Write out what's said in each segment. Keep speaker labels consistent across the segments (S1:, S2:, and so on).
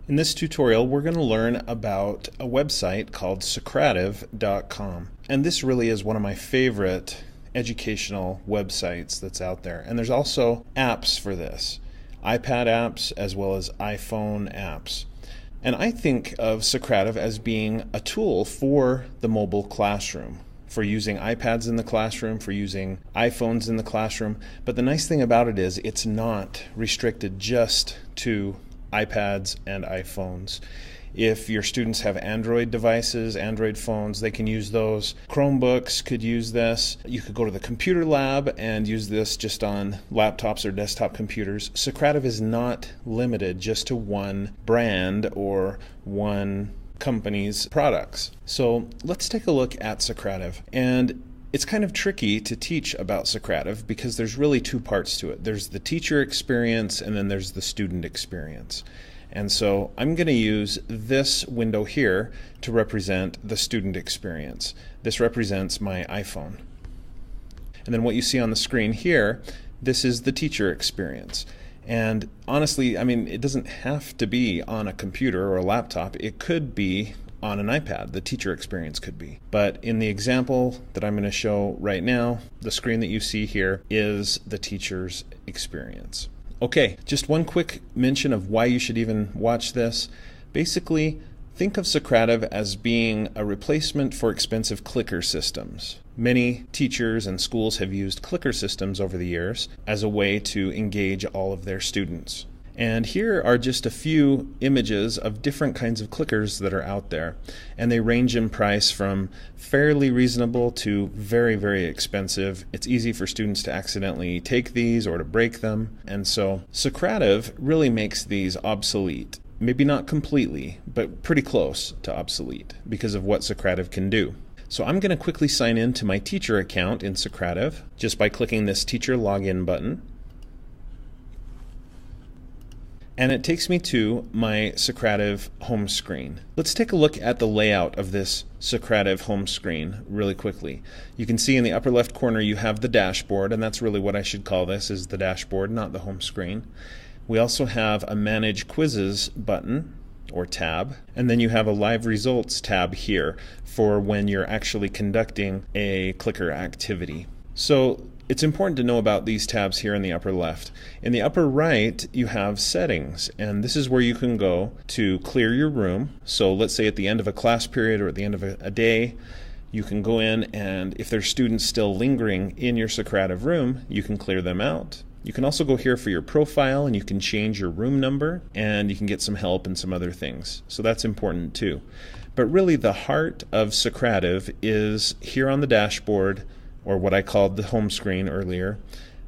S1: In this tutorial, we're going to learn about a website called Socrative.com. And this really is one of my favorite educational websites that's out there. And there's also apps for this, iPad apps as well as iPhone apps. And I think of Socrative as being a tool for the mobile classroom, for using iPads in the classroom, for using iPhones in the classroom. But the nice thing about it is it's not restricted just to iPads and iPhones. If your students have Android devices, Android phones, they can use those. Chromebooks could use this. You could go to the computer lab and use this just on laptops or desktop computers. Socrative is not limited just to one brand or one company's products. So let's take a look at Socrative. And it's kind of tricky to teach about Socrative because there's really two parts to it. There's the teacher experience and then there's the student experience. And so I'm going to use this window here to represent the student experience. This represents my iPhone. And then what you see on the screen here, this is the teacher experience. And honestly, I mean, it doesn't have to be on a computer or a laptop. It could be on an iPad. The teacher experience could be. But in the example that I'm going to show right now, the screen that you see here is the teacher's experience. Okay, just one quick mention of why you should even watch this. Basically, think of Socrative as being a replacement for expensive clicker systems. Many teachers and schools have used clicker systems over the years as a way to engage all of their students. And here are just a few images of different kinds of clickers that are out there. And they range in price from fairly reasonable to very, very expensive. It's easy for students to accidentally take these or to break them. And so Socrative really makes these obsolete. Maybe not completely, but pretty close to obsolete because of what Socrative can do. So I'm going to quickly sign in to my teacher account in Socrative just by clicking this teacher login button. And it takes me to my Socrative home screen. Let's take a look at the layout of this Socrative home screen really quickly. You can see in the upper left corner you have the dashboard, and that's really what I should call this, is the dashboard, not the home screen. We also have a Manage Quizzes button or tab, and then you have a Live Results tab here for when you're actually conducting a clicker activity. So it's important to know about these tabs here in the upper left. In the upper right, you have settings, and this is where you can go to clear your room. So let's say at the end of a class period or at the end of a day, you can go in, and if there's students still lingering in your Socrative room, you can clear them out. You can also go here for your profile, and you can change your room number, and you can get some help and some other things. So that's important too. But really the heart of Socrative is here on the dashboard, or what I called the home screen earlier.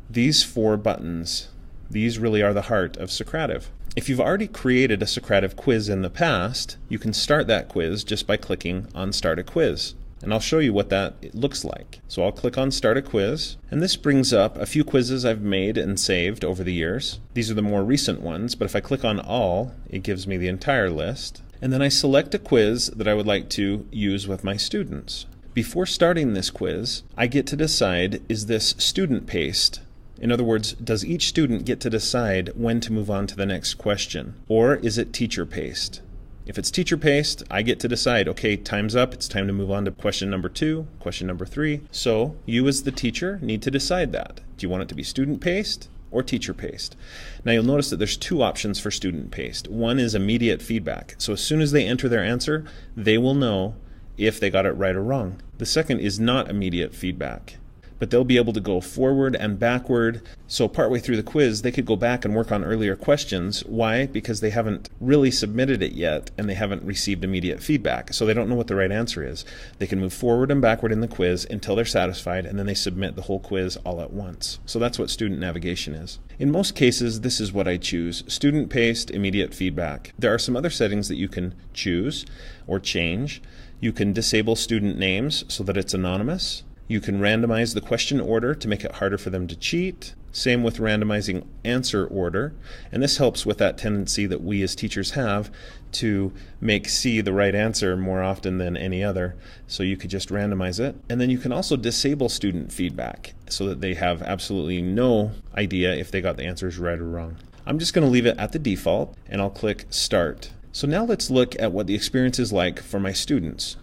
S1: These four buttons, these really are the heart of Socrative. If you've already created a Socrative quiz in the past, you can start that quiz just by clicking on Start a Quiz. And I'll show you what that looks like. So I'll click on Start a Quiz, and this brings up a few quizzes I've made and saved over the years. These are the more recent ones, but if I click on All, it gives me the entire list. And then I select a quiz that I would like to use with my students. Before starting this quiz, I get to decide, is this student-paced? In other words, does each student get to decide when to move on to the next question? Or is it teacher-paced? If it's teacher-paced, I get to decide, okay, time's up, it's time to move on to question number 2, question number 3. So you as the teacher need to decide that. Do you want it to be student-paced or teacher-paced? Now you'll notice that there's two options for student-paced. One is immediate feedback. So as soon as they enter their answer, they will know if they got it right or wrong. The second is not immediate feedback, but they'll be able to go forward and backward. So partway through the quiz, they could go back and work on earlier questions. Why? Because they haven't really submitted it yet and they haven't received immediate feedback. So they don't know what the right answer is. They can move forward and backward in the quiz until they're satisfied, and then they submit the whole quiz all at once. So that's what student navigation is. In most cases, this is what I choose: student-paced, immediate feedback. There are some other settings that you can choose or change. You can disable student names so that it's anonymous. You can randomize the question order to make it harder for them to cheat. Same with randomizing answer order. And this helps with that tendency that we as teachers have to make C the right answer more often than any other. So you could just randomize it. And then you can also disable student feedback so that they have absolutely no idea if they got the answers right or wrong. I'm just going to leave it at the default, and I'll click Start. So now let's look at what the experience is like for my students.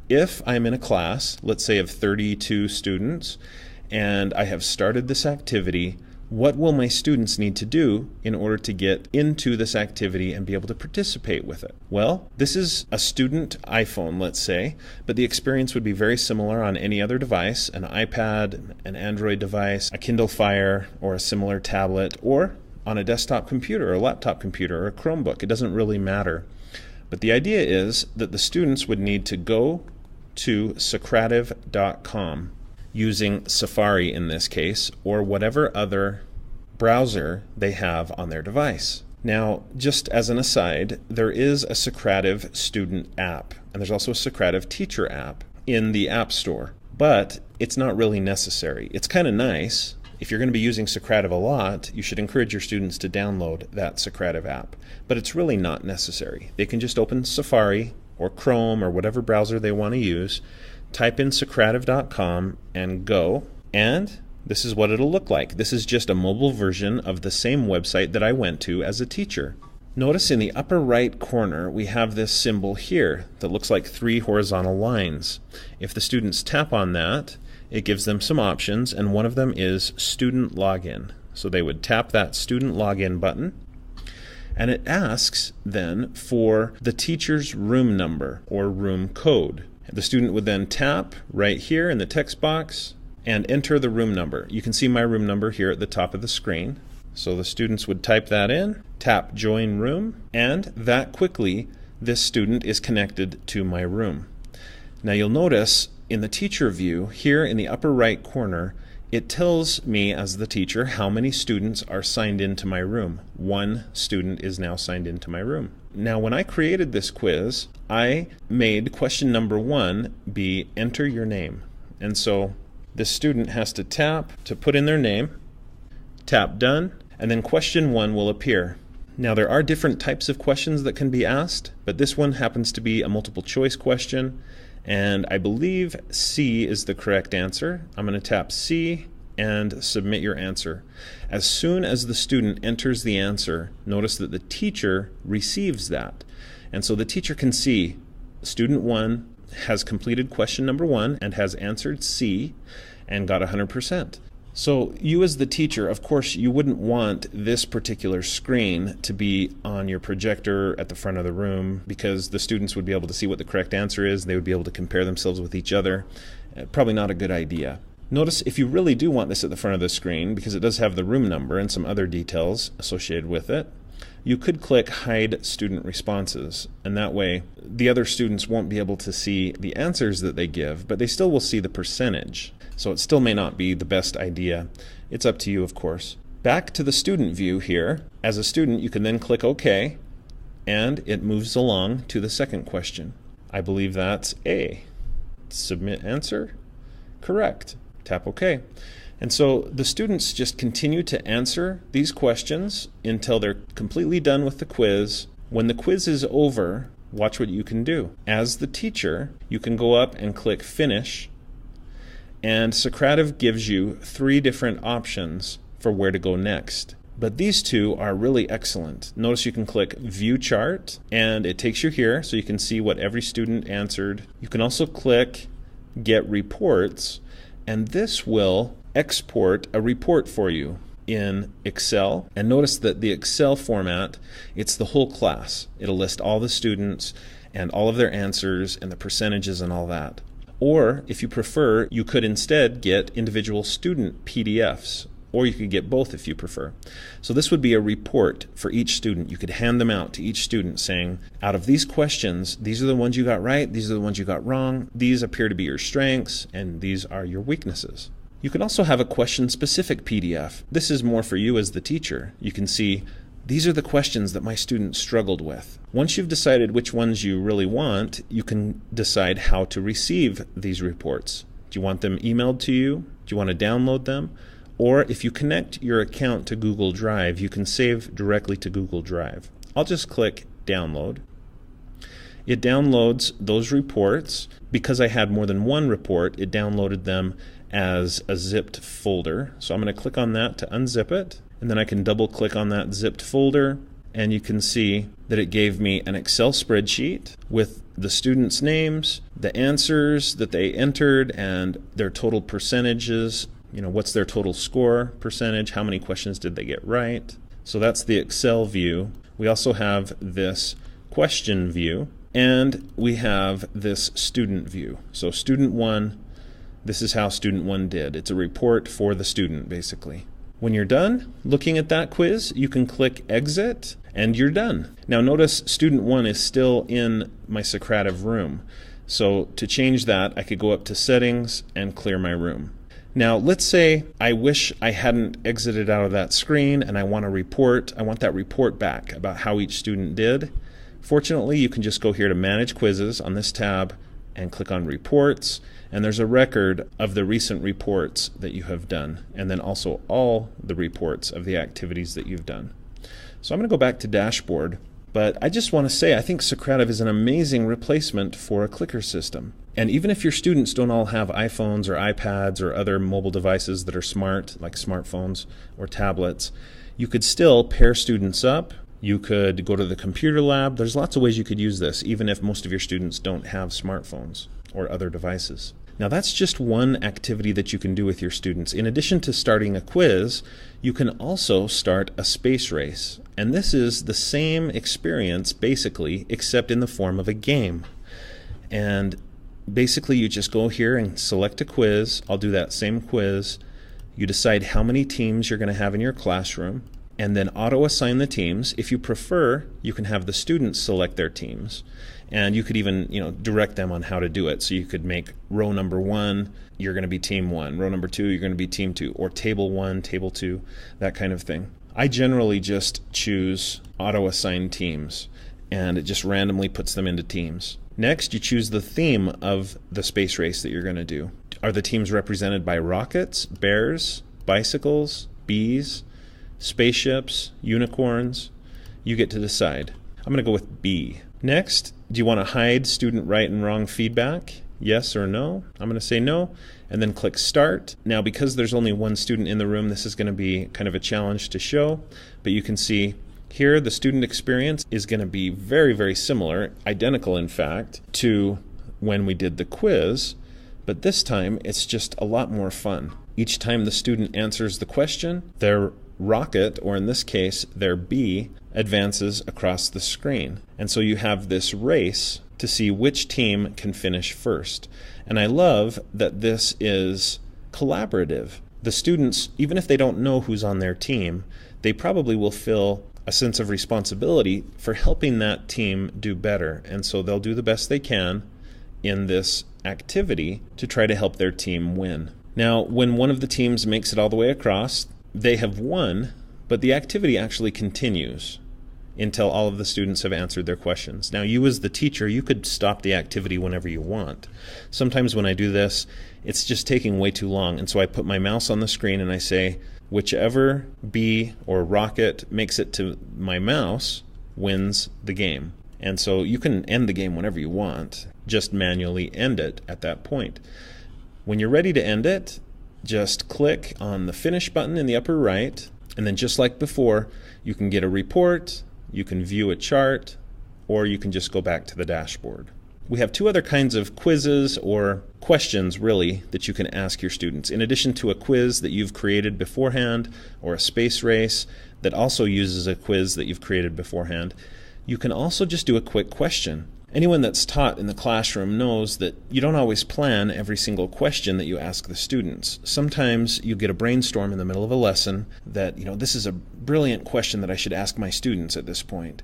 S1: If I'm in a class, let's say of 32 students, and I have started this activity, what will my students need to do in order to get into this activity and be able to participate with it? Well, this is a student iPhone, let's say, but the experience would be very similar on any other device, an iPad, an Android device, a Kindle Fire, or a similar tablet, or on a desktop computer, or a laptop computer, or a Chromebook. It doesn't really matter. But the idea is that the students would need to go to Socrative.com using Safari in this case, or whatever other browser they have on their device. Now, just as an aside, there is a Socrative student app, and there's also a Socrative teacher app in the App Store, but it's not really necessary. It's kind of nice. If you're going to be using Socrative a lot, you should encourage your students to download that Socrative app, but it's really not necessary. They can just open Safari or Chrome or whatever browser they want to use, type in Socrative.com and go, and this is what it'll look like. This is just a mobile version of the same website that I went to as a teacher. Notice in the upper right corner we have this symbol here that looks like 3 horizontal lines. If the students tap on that, it gives them some options, and one of them is student login. So they would tap that student login button, and it asks then for the teacher's room number or room code. The student would then tap right here in the text box and enter the room number. You can see my room number here at the top of the screen. So the students would type that in, tap join room, and that quickly this student is connected to my room. Now you'll notice in the teacher view here in the upper right corner, it tells me as the teacher how many students are signed into my room. 1 student is now signed into my room. Now when I created this quiz, I made question number 1 be enter your name. And so this student has to tap to put in their name, tap done, and then question 1 will appear. Now there are different types of questions that can be asked, but this one happens to be a multiple choice question, and I believe C is the correct answer. I'm going to tap C and submit your answer. As soon as the student enters the answer, notice that the teacher receives that. And so the teacher can see student 1 has completed question number 1 and has answered C and got 100%. So you as the teacher, of course, you wouldn't want this particular screen to be on your projector at the front of the room, because the students would be able to see what the correct answer is. They would be able to compare themselves with each other. Probably not a good idea. Notice if you really do want this at the front of the screen, because it does have the room number and some other details associated with it, you could click Hide Student Responses, and that way the other students won't be able to see the answers that they give, but they still will see the percentage. So it still may not be the best idea. It's up to you, of course. Back to the student view here. As a student, you can then click OK, and it moves along to the second question. I believe that's A. Submit answer. Correct. Tap OK. And so the students just continue to answer these questions until they're completely done with the quiz. When the quiz is over, watch what you can do. As the teacher, you can go up and click Finish, and Socrative gives you 3 different options for where to go next. But these 2 are really excellent. Notice you can click View Chart, and it takes you here so you can see what every student answered. You can also click Get Reports, and this will export a report for you in Excel. And notice that the Excel format, it's the whole class. It'll list all the students and all of their answers and the percentages and all that. Or if you prefer, you could instead get individual student PDFs, or you could get both if you prefer. So this would be a report for each student. You could hand them out to each student saying, out of these questions, these are the ones you got right, these are the ones you got wrong, these appear to be your strengths, and these are your weaknesses. You can also have a question-specific PDF. This is more for you as the teacher. You can see, these are the questions that my students struggled with. Once you've decided which ones you really want, you can decide how to receive these reports. Do you want them emailed to you? Do you want to download them? Or if you connect your account to Google Drive, you can save directly to Google Drive. I'll just click Download. It downloads those reports. Because I had more than one report, it downloaded them as a zipped folder. So I'm going to click on that to unzip it, and then I can double click on that zipped folder, and you can see that it gave me an Excel spreadsheet with the students' names, the answers that they entered, and their total percentages. What's their total score percentage? How many questions did they get right? So that's the Excel view. We also have this question view, and we have this student view. So student 1, this is how student 1 did. It's a report for the student, basically. When you're done looking at that quiz, you can click Exit, and you're done. Now notice student 1 is still in my Socrative room. So to change that, I could go up to Settings and clear my room. Now let's say I wish I hadn't exited out of that screen and I want that report back about how each student did. Fortunately, you can just go here to Manage Quizzes on this tab and click on Reports, and there's a record of the recent reports that you have done, and then also all the reports of the activities that you've done. So I'm going to go back to Dashboard, but I just want to say I think Socrative is an amazing replacement for a clicker system. And even if your students don't all have iPhones or iPads or other mobile devices that are smart, like smartphones or tablets, you could still pair students up. You could go to the computer lab. There's lots of ways you could use this, even if most of your students don't have smartphones or other devices. Now that's just one activity that you can do with your students. In addition to starting a quiz, you can also start a space race. And this is the same experience, basically, except in the form of a game. And basically you just go here and select a quiz. I'll do that same quiz. You decide how many teams you're going to have in your classroom, and then auto-assign the teams. If you prefer, you can have the students select their teams, and you could even direct them on how to do it. So you could make row number 1, you're going to be team 1, row number 2, you're going to be team 2, or table 1, table 2, that kind of thing. I generally just choose auto-assign teams, and it just randomly puts them into teams. Next, you choose the theme of the space race that you're going to do. Are the teams represented by rockets, bears, bicycles, bees, spaceships, unicorns? You get to decide. I'm going to go with B. Next, do you want to hide student right and wrong feedback? Yes or no? I'm going to say no, and then click Start. Now, because there's only one student in the room, this is going to be kind of a challenge to show, but you can see here the student experience is going to be very, very similar, identical in fact, to when we did the quiz, but this time it's just a lot more fun. Each time the student answers the question, their rocket, or in this case their bee, advances across the screen. And so you have this race to see which team can finish first. And I love that this is collaborative. The students, even if they don't know who's on their team, they probably will feel a sense of responsibility for helping that team do better. And so they'll do the best they can in this activity to try to help their team win. Now, when one of the teams makes it all the way across, they have won, but the activity actually continues until all of the students have answered their questions. Now, you as the teacher, you could stop the activity whenever you want. Sometimes when I do this, it's just taking way too long, and so I put my mouse on the screen and I say, whichever bee or rocket makes it to my mouse wins the game. And so you can end the game whenever you want, just manually end it at that point. When you're ready to end it, just click on the Finish button in the upper right, and then just like before, you can get a report, you can view a chart, or you can just go back to the dashboard. We have two other kinds of quizzes or questions, really, that you can ask your students. In addition to a quiz that you've created beforehand, or a space race that also uses a quiz that you've created beforehand, you can also just do a quick question. Anyone that's taught in the classroom knows that you don't always plan every single question that you ask the students. Sometimes you get a brainstorm in the middle of a lesson that, this is a brilliant question that I should ask my students at this point.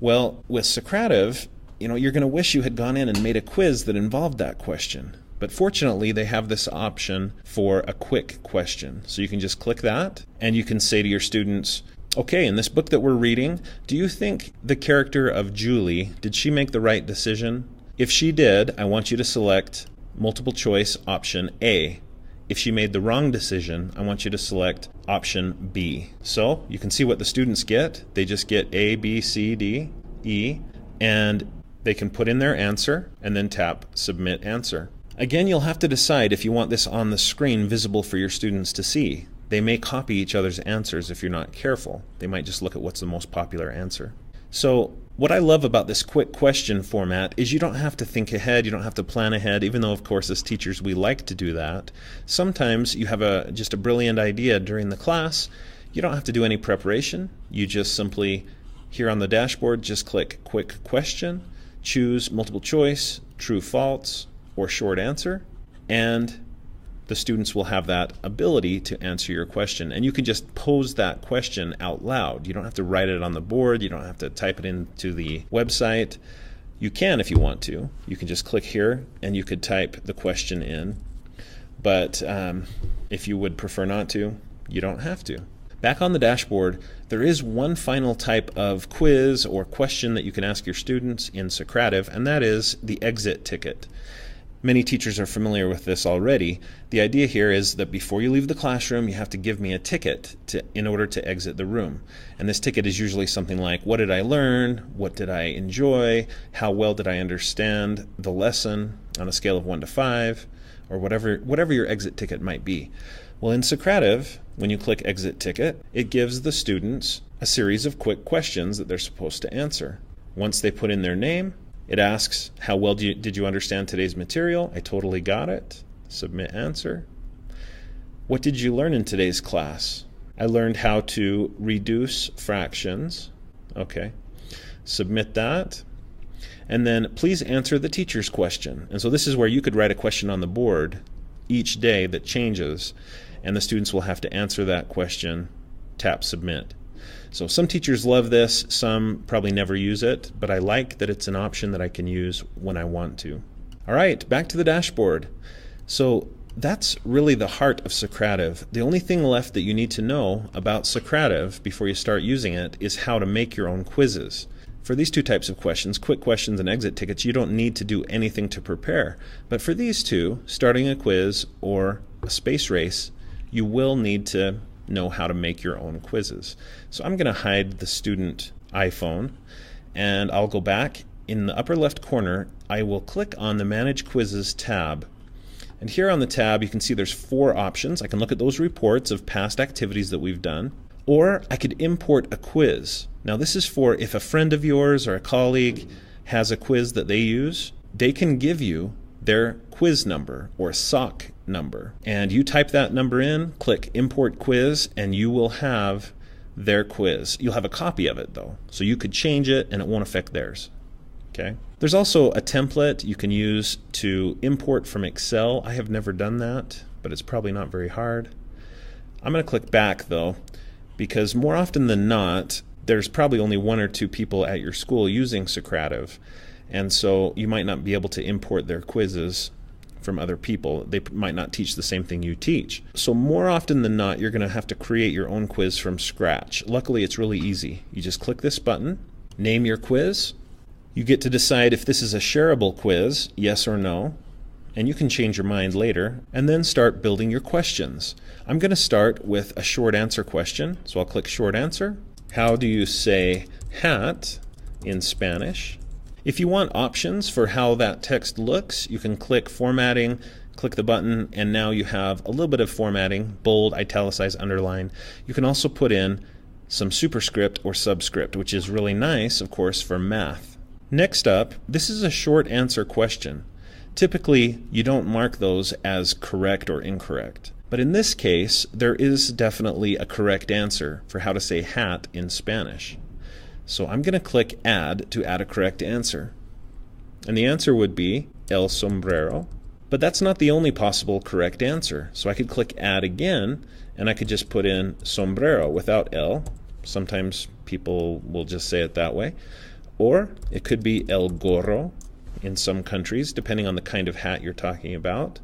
S1: Well, with Socrative, you're going to wish you had gone in and made a quiz that involved that question. But fortunately, they have this option for a quick question. So you can just click that, and you can say to your students, okay, in this book that we're reading, do you think the character of Julie, did she make the right decision? If she did, I want you to select multiple choice option A. If she made the wrong decision, I want you to select option B. So you can see what the students get. They just get A, B, C, D, E, and they can put in their answer and then tap Submit Answer. Again, you'll have to decide if you want this on the screen visible for your students to see. They may copy each other's answers if you're not careful. They might just look at what's the most popular answer. So what I love about this quick question format is you don't have to think ahead, you don't have to plan ahead, even though of course as teachers we like to do that. Sometimes you have just a brilliant idea during the class. You don't have to do any preparation. You just simply, here on the dashboard, just click quick question, choose multiple choice, true, false, or short answer, and the students will have that ability to answer your question. And you can just pose that question out loud. You don't have to write it on the board. You don't have to type it into the website. You can if you want to. You can just click here and you could type the question in. But if you would prefer not to, you don't have to. Back on the dashboard, there is one final type of quiz or question that you can ask your students in Socrative, and that is the exit ticket. Many teachers are familiar with this already. The idea here is that before you leave the classroom, you have to give me a ticket in order to exit the room. And this ticket is usually something like, what did I learn? What did I enjoy? How well did I understand the lesson on a scale of 1 to 5? Or whatever your exit ticket might be. Well, in Socrative, when you click exit ticket, it gives the students a series of quick questions that they're supposed to answer. Once they put in their name, it asks, how well did you understand today's material? I totally got it. Submit answer. What did you learn in today's class? I learned how to reduce fractions. Okay. Submit that. And then please answer the teacher's question. And so this is where you could write a question on the board each day that changes, and the students will have to answer that question, tap submit. So some teachers love this, some probably never use it, but I like that it's an option that I can use when I want to. All right, back to the dashboard. So that's really the heart of Socrative. The only thing left that you need to know about Socrative before you start using it is how to make your own quizzes. For these two types of questions, quick questions and exit tickets, you don't need to do anything to prepare. But for these two, starting a quiz or a space race, you will need to know how to make your own quizzes. So I'm going to hide the student iPhone, and I'll go back. In the upper left corner, I will click on the Manage Quizzes tab. And here on the tab, you can see there's 4 options. I can look at those reports of past activities that we've done, or I could import a quiz. Now this is for if a friend of yours or a colleague has a quiz that they use, they can give you their quiz number or SOC number. And you type that number in, click Import Quiz, and you will have their quiz. You'll have a copy of it though, so you could change it and it won't affect theirs. Okay. There's also a template you can use to import from Excel. I have never done that, but it's probably not very hard. I'm going to click back though, because more often than not, there's probably only 1 or 2 people at your school using Socrative, and so you might not be able to import their quizzes from other people. They might not teach the same thing you teach. So more often than not, you're going to have to create your own quiz from scratch. Luckily, it's really easy. You just click this button, name your quiz. You get to decide if this is a shareable quiz, yes or no, and you can change your mind later, and then start building your questions. I'm going to start with a short answer question, so I'll click short answer. How do you say hat in Spanish? If you want options for how that text looks, you can click formatting, click the button, and now you have a little bit of formatting, bold, italicize, underline. You can also put in some superscript or subscript, which is really nice, of course, for math. Next up, this is a short answer question. Typically, you don't mark those as correct or incorrect. But in this case, there is definitely a correct answer for how to say hat in Spanish. So I'm going to click Add to add a correct answer. And the answer would be el sombrero. But that's not the only possible correct answer. So I could click Add again, and I could just put in sombrero without el. Sometimes people will just say it that way. Or it could be el gorro in some countries, depending on the kind of hat you're talking about.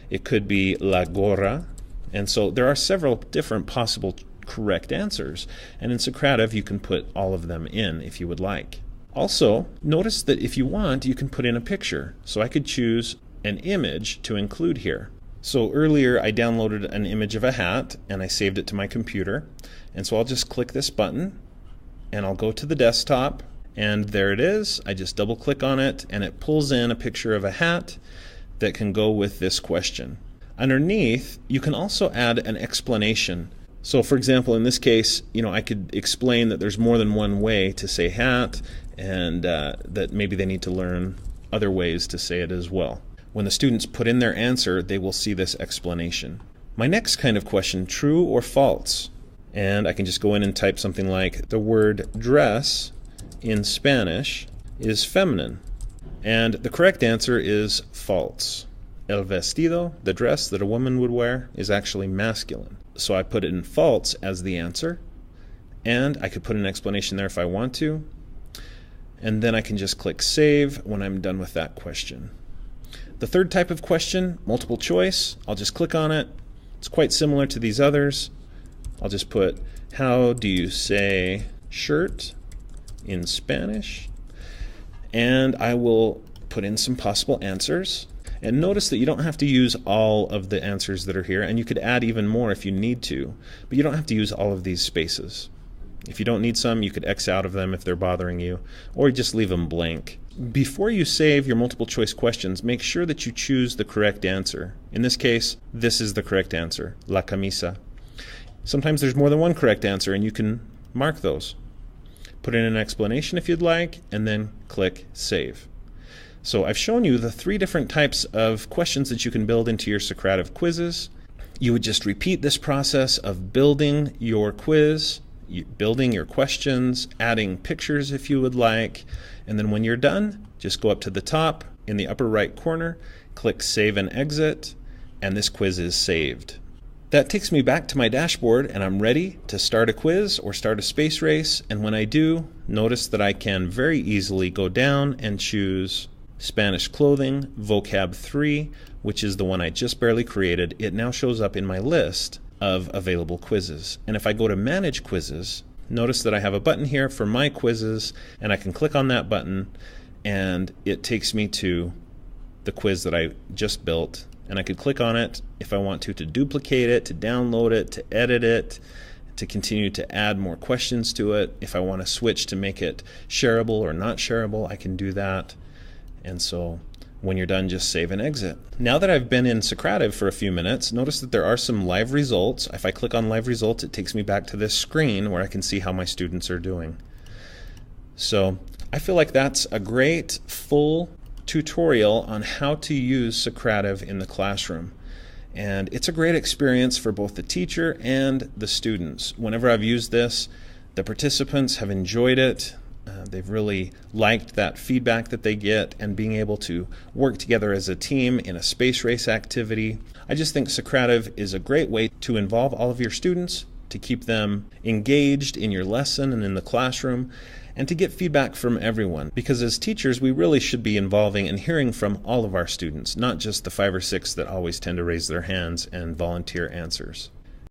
S1: It could be la gorra. And so there are several different possible correct answers. And in Socrative, you can put all of them in if you would like. Also, notice that if you want, you can put in a picture. So I could choose an image to include here. So earlier, I downloaded an image of a hat, and I saved it to my computer. And so I'll just click this button, and I'll go to the desktop, and there it is. I just double-click on it, and it pulls in a picture of a hat that can go with this question. Underneath, you can also add an explanation. So for example, in this case, I could explain that there's more than one way to say hat, and that maybe they need to learn other ways to say it as well. When the students put in their answer, they will see this explanation. My next kind of question, true or false? And I can just go in and type something like, the word dress in Spanish is feminine. And the correct answer is false. El vestido, the dress that a woman would wear, is actually masculine. So I put in false as the answer, and I could put an explanation there if I want to, and then I can just click save when I'm done with that question. The third type of question, multiple choice, I'll just click on it. It's quite similar to these others. I'll just put, how do you say shirt in Spanish? And I will put in some possible answers. And notice that you don't have to use all of the answers that are here, and you could add even more if you need to, but you don't have to use all of these spaces. If you don't need some, you could X out of them if they're bothering you, or just leave them blank. Before you save your multiple choice questions, make sure that you choose the correct answer. In this case, this is the correct answer, la camisa. Sometimes there's more than one correct answer, and you can mark those. Put in an explanation if you'd like, and then click save. So I've shown you the 3 different types of questions that you can build into your Socrative quizzes. You would just repeat this process of building your quiz, building your questions, adding pictures if you would like, and then when you're done, just go up to the top in the upper right corner, click Save and Exit, and this quiz is saved. That takes me back to my dashboard, and I'm ready to start a quiz or start a space race, and when I do, notice that I can very easily go down and choose Spanish clothing, vocab 3, which is the one I just barely created. It now shows up in my list of available quizzes. And if I go to Manage Quizzes, notice that I have a button here for My Quizzes, and I can click on that button, and it takes me to the quiz that I just built. And I could click on it if I want to duplicate it, to download it, to edit it, to continue to add more questions to it. If I want to switch to make it shareable or not shareable, I can do that. And so when you're done, just save and exit. Now that I've been in Socrative for a few minutes, notice that there are some live results. If I click on live results, it takes me back to this screen where I can see how my students are doing. So I feel like that's a great full tutorial on how to use Socrative in the classroom. And it's a great experience for both the teacher and the students. Whenever I've used this, the participants have enjoyed it. They've really liked that feedback that they get and being able to work together as a team in a space race activity. I just think Socrative is a great way to involve all of your students, to keep them engaged in your lesson and in the classroom, and to get feedback from everyone. Because as teachers, we really should be involving and hearing from all of our students, not just the 5 or 6 that always tend to raise their hands and volunteer answers.